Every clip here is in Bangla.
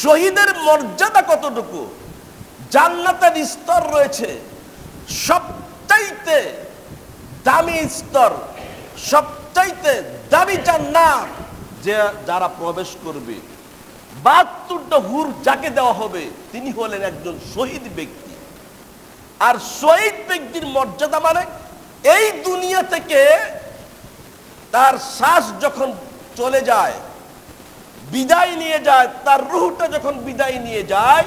শহীদের মর্যাদা কতটুকু, জান্নাতের স্তর রয়েছে, সবচাইতে দামি স্তর, সবচাইতে দামি জান্নাত যে যারা প্রবেশ করবে 72টা হুর যাকে দেওয়া হবে তিনি হলেন একজন শহীদ ব্যক্তি। আর শহীদ ব্যক্তির মর্যাদা মানে এই দুনিয়া থেকে তার শ্বাস যখন চলে যায়, বিদায় নিয়ে যায়, তার রূহটা যখন বিদায় নিয়ে যায়,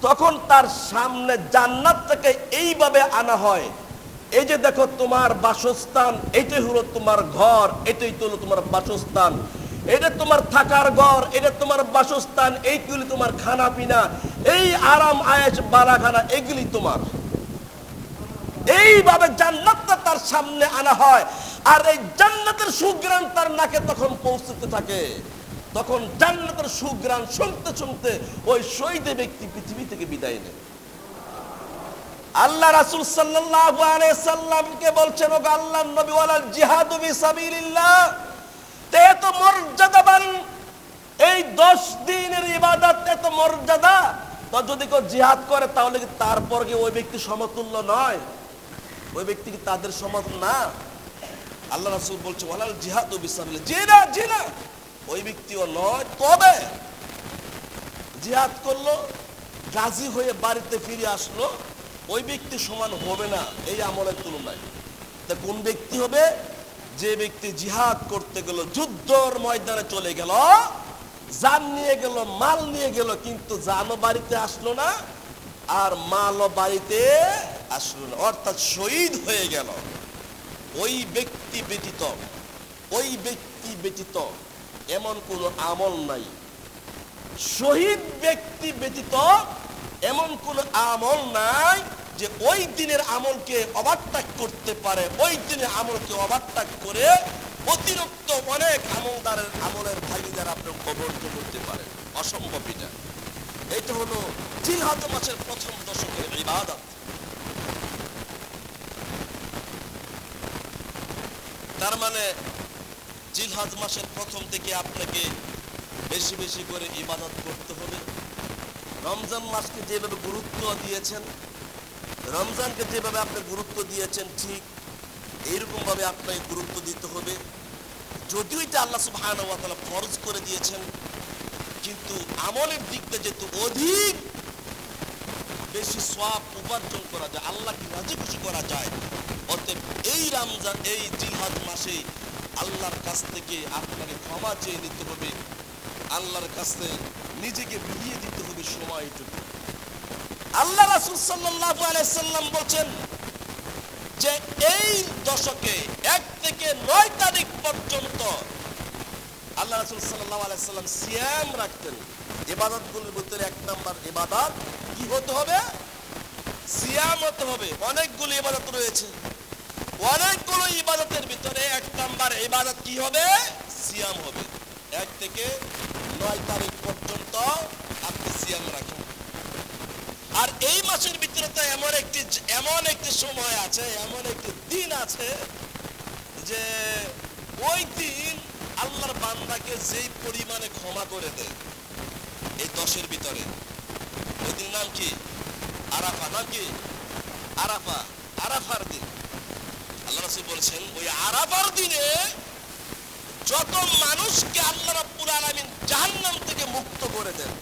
তখন তার সামনে জান্নাত থেকে এইভাবে আনা হয়, এই যে দেখো তোমার বাসস্থান, এটাই হলো তোমার ঘর, এটাই হলো তোমার বাসস্থান, এটা তোমার থাকার ঘর, এটা তোমার বাসস্থান, এইগুলি তোমার খানা পিনা, এই আরাম আয়েশ বারাখানা এগুলি তোমার। এইভাবে জান্নাতটা তার সামনে আনা হয়, আর এই জান্নাতের সুঘ্রাণ তার নাকে তখন পৌঁছতে থাকে। তখন জান্নাতের সুঘ্রাণ শুনতে শুনতে ওই শহীদ ব্যক্তি পৃথিবী থেকে বিদায় নেয়। আল্লাহ রাসূল সাল্লাল্লাহু আলাইহি সাল্লামকে বলছেন, ওগো আল্লাহর নবী, ওয়ালাল জিহাদু ফিসাবিলিল্লাহ, এত মর্যাদাবান এই 10 দিনের ইবাদত, এত মর্যাদা, তো যদি কেউ জিহাদ করে তাহলে কি তারপর কি ওই ব্যক্তি সমতুল্য নয়? ওই ব্যক্তি কি তাদের সমান না? আল্লাহ রাসূল বলছে, ওয়ালাল জিহাদু ফিসাবিলিল্লাহ, জি না, ওই ব্যক্তিও নয়। তবে জিহাদ করলো, গাজী হয়ে বাড়িতে ফিরে আসলো, ওই ব্যক্তি সমান হবে না এই আমলের তুলনায়। তা কোন ব্যক্তি হবে? যে ব্যক্তি জিহাদ করতে গেল, যুদ্ধর ময়দানে চলে গেল, জান নিয়ে গেল, মাল নিয়ে গেল, কিন্তু জানও বাড়িতে আসলো না আর মালও বাড়িতে আসলো না, অর্থাৎ শহীদ হয়ে গেল। ওই ব্যক্তি ব্যতীত এমন কোন আমল নাই। শহীদ ব্যক্তি ব্যতীত এমন কোন আমল নাই যে ওই দিনের আমলকে ওভারটেক করতে পারে, ওই দিনের আমলকে ওভারটেক করে অতিরিক্ত অনেক আমলদারের আমলের ভাগিদার আপনি অবর্জন করতে পারেন। অসম্ভব এটা। এটা হলো জিলহজ মাসের প্রথম দশকের ইবাদত। তার মানে জিলহজ মাসের প্রথম থেকে আপনাকে বেশি বেশি করে ইবাদত করতে হবে। রমজান মাসকে যেভাবে গুরুত্ব দিয়েছেন, রমজানকে যেভাবে আপনি গুরুত্ব দিয়েছেন, ঠিক এইরকম ভাবে আপনাকে গুরুত্ব দিতে হবে। যদিও এটা আল্লাহ সুবহানাহু ওয়া তাআলা ফরজ করে দিয়েছেন, কিন্তু আমলের দিক থেকে যেহেতু অধিক বেশি সওয়াব উপার্জন করা যায়, আল্লাহকে রাজি খুশি করা যায়, অতএব এই রমজান, এই জিলহজ মাসে আল্লাহর কাছ থেকে আপনাকে ক্ষমা চেয়ে নিতে হবে, আল্লাহর কাছে নিজেকে বিলিয়ে দিতে হবে সময়টুকু। আল্লাহ রাসূল সাল্লাল্লাহু আলাইহি সাল্লাম বলেন যে এই দশকে 1 থেকে 9 তারিখ পর্যন্ত আল্লাহ রাসূল সাল্লাল্লাহু আলাইহি সাল্লাম সিয়াম রাখতেন। ইবাদতগুলোর ভিতরে 1 নাম্বার ইবাদত কি হতে হবে? সিয়াম হতে হবে। অনেকগুলো ইবাদত রয়েছে, অনেকগুলো ইবাদতের ভিতরে 1 নাম্বার ইবাদত কি হবে? সিয়াম হবে। 1 থেকে 9 তারিখ পর্যন্ত আপনি সিয়াম রাখেন। আর এই মাসের ভিতরে তো এমন একটি সময় আছে, এমন একটি দিন আছে যে ওই দিন আল্লাহর বান্দাকে যেই পরিমাণে ক্ষমা করে দেয় এই 10-এর ভিতরে, ওই দিন নাম কি? আরাফা। নাম কি? আরাফার দিন। আল্লাহ রাসূল বলেছেন ওই আরাফার দিনে যত মানুষকে আল্লাহ রাব্বুল আলামিন জাহান্নাম থেকে মুক্ত করে দেন,